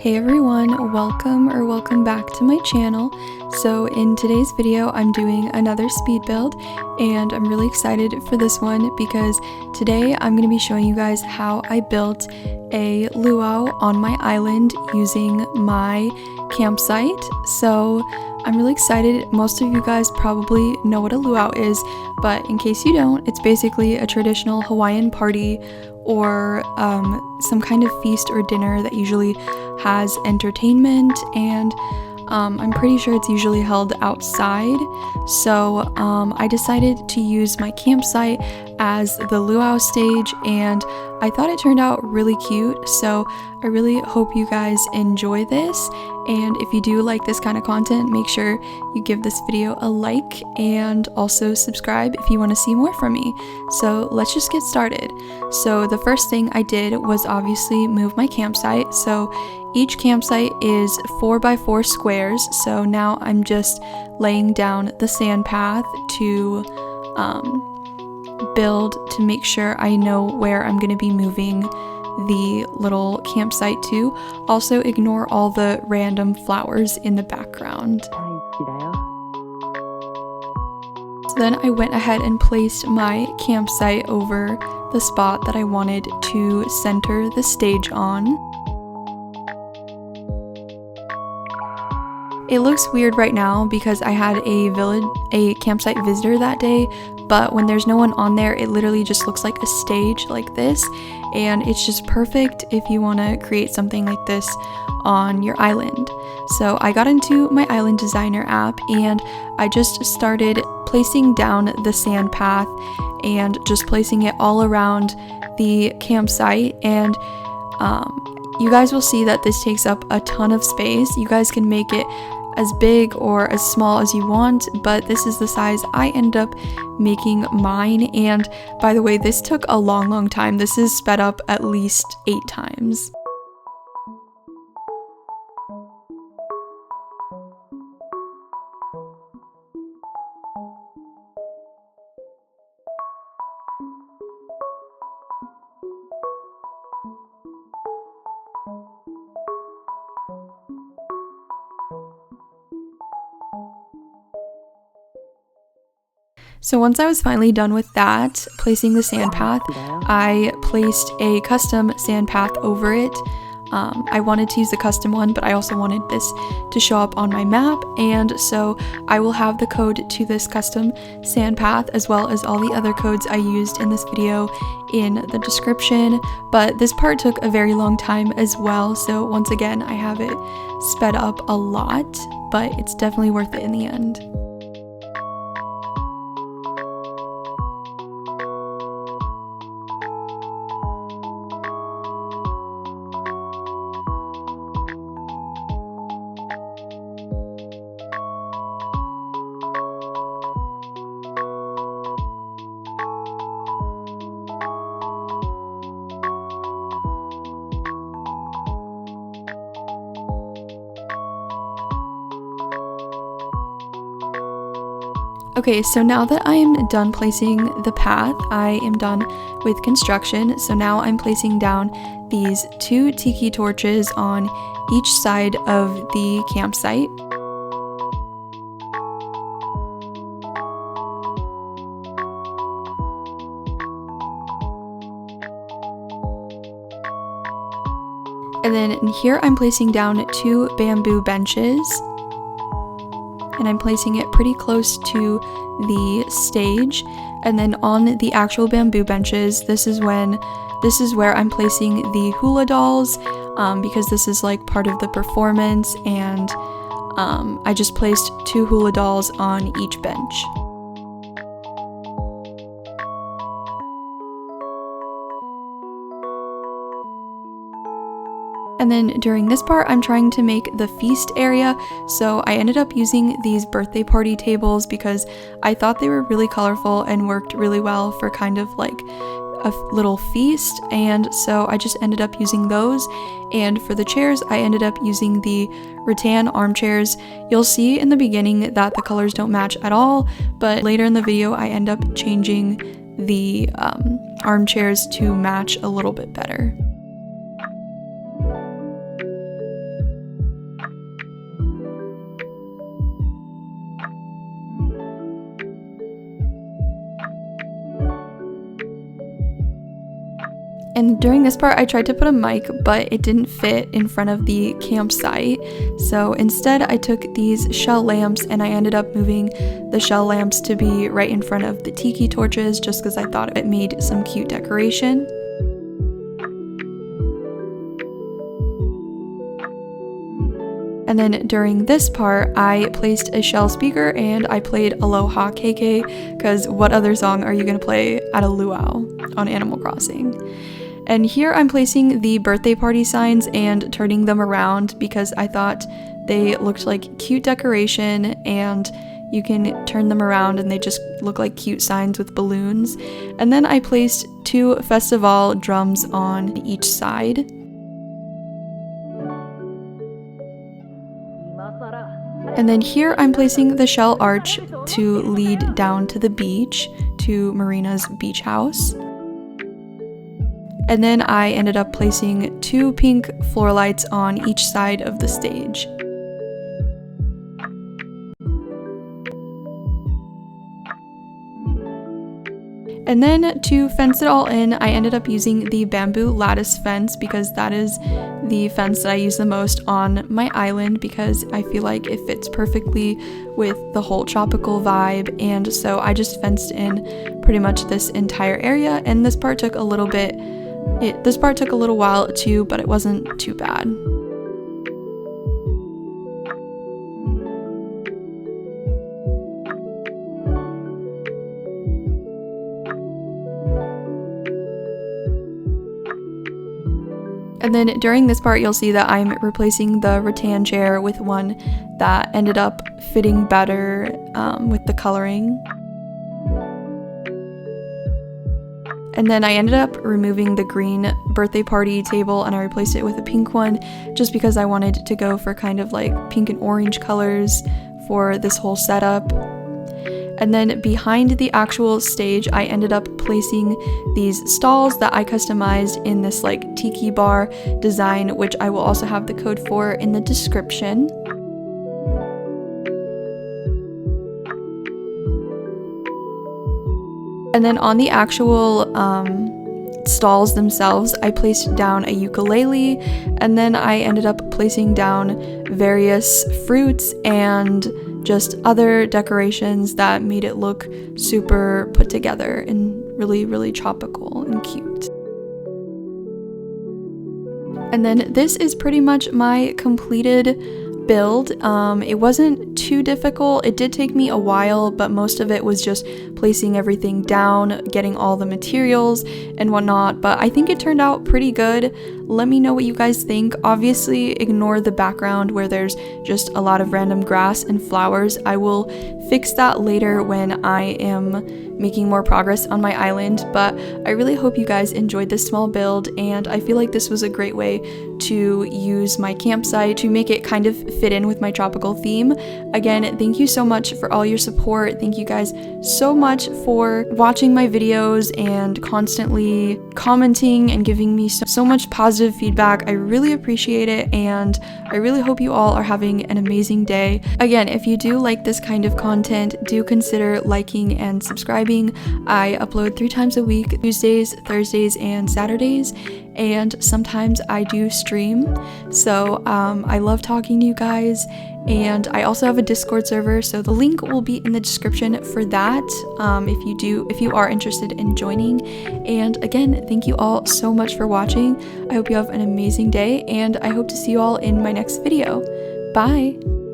Hey everyone, welcome back to my channel. So in today's video I'm doing another speed build and I'm really excited for this one because today I'm going to be showing you guys how I built a luau on my island using my campsite. So I'm really excited. Most of you guys probably know what a luau is, but in case you don't, it's basically a traditional Hawaiian party or some kind of feast or dinner that usually has entertainment, and I'm pretty sure it's usually held outside. So I decided to use my campsite as the luau stage, and I thought it turned out really cute. So I really hope you guys enjoy this, and if you do like this kind of content, make sure you give this video a like and also subscribe if you want to see more from me. So let's just get started. So the first thing I did was obviously move my campsite. So each campsite is 4x4 squares, so now I'm just laying down the sand path to build to make sure I know where I'm going to be moving the little campsite to. Also ignore all the random flowers in the background. So then I went ahead and placed my campsite over the spot that I wanted to center the stage on. It looks weird right now because I had a campsite visitor that day, but when there's no one on there, it literally just looks like a stage like this, and it's just perfect if you want to create something like this on your island. So I got into my Island Designer app and I just started placing down the sand path and just placing it all around the campsite, and you guys will see that this takes up a ton of space. You guys can make it as big or as small as you want, but this is the size I end up making mine. And by the way, this took a long time. This is sped up at least 8 times. So once I was finally done with that, placing the sand path, I placed a custom sand path over it. I wanted to use the custom one, but I also wanted this to show up on my map, and so I will have the code to this custom sand path as well as all the other codes I used in this video in the description. But this part took a very long time as well, so once again I have it sped up a lot, but it's definitely worth it in the end. Okay, so now that I am done placing the path, I am done with construction. So now I'm placing down these 2 tiki torches on each side of the campsite. And then in here I'm placing down 2 bamboo benches. And I'm placing it pretty close to the stage. And then on the actual bamboo benches, this is where I'm placing the hula dolls, because this is like part of the performance, and I just placed 2 hula dolls on each bench. And then during this part, I'm trying to make the feast area, so I ended up using these birthday party tables because I thought they were really colorful and worked really well for kind of like a little feast, and so I just ended up using those. And for the chairs, I ended up using the rattan armchairs. You'll see in the beginning that the colors don't match at all, but later in the video, I end up changing the armchairs to match a little bit better. And during this part, I tried to put a mic, but it didn't fit in front of the campsite. So instead, I took these shell lamps and I ended up moving the shell lamps to be right in front of the tiki torches just because I thought it made some cute decoration. And then during this part, I placed a shell speaker and I played Aloha KK, because what other song are you gonna play at a luau on Animal Crossing? And here I'm placing the birthday party signs and turning them around because I thought they looked like cute decoration, and you can turn them around and they just look like cute signs with balloons. And then I placed 2 festival drums on each side. And then here I'm placing the shell arch to lead down to the beach, to Marina's beach house. And then I ended up placing 2 pink floor lights on each side of the stage. And then to fence it all in, I ended up using the bamboo lattice fence because that is the fence that I use the most on my island, because I feel like it fits perfectly with the whole tropical vibe. And so I just fenced in pretty much this entire area, and this part took a little while too, but it wasn't too bad. And then during this part, you'll see that I'm replacing the rattan chair with one that ended up fitting better with the coloring. And then I ended up removing the green birthday party table and I replaced it with a pink one just because I wanted to go for kind of like pink and orange colors for this whole setup. And then behind the actual stage, I ended up placing these stalls that I customized in this like Tiki Bar design, which I will also have the code for in the description. And then on the actual stalls themselves, I placed down a ukulele, and then I ended up placing down various fruits and just other decorations that made it look super put together and really, really tropical and cute. And then this is pretty much my completed build. It wasn't too difficult. It did take me a while, but most of it was just placing everything down, getting all the materials and whatnot, but I think it turned out pretty good. Let me know what you guys think. Obviously, ignore the background where there's just a lot of random grass and flowers. I will fix that later when I am making more progress on my island, but I really hope you guys enjoyed this small build, and I feel like this was a great way to use my campsite to make it kind of fit in with my tropical theme. Again, thank you so much for all your support. Thank you guys so much for watching my videos and constantly commenting and giving me so much positive feedback. I really appreciate it, and I really hope you all are having an amazing day. Again, if you do like this kind of content, do consider liking and subscribing. I upload 3 times a week, Tuesdays, Thursdays, and Saturdays, and sometimes I do stream. So I love talking to you guys, and I also have a Discord server, so the link will be in the description for that if you are interested in joining. And again, thank you all so much for watching. I hope you have an amazing day, and I hope to see you all in my next video. Bye!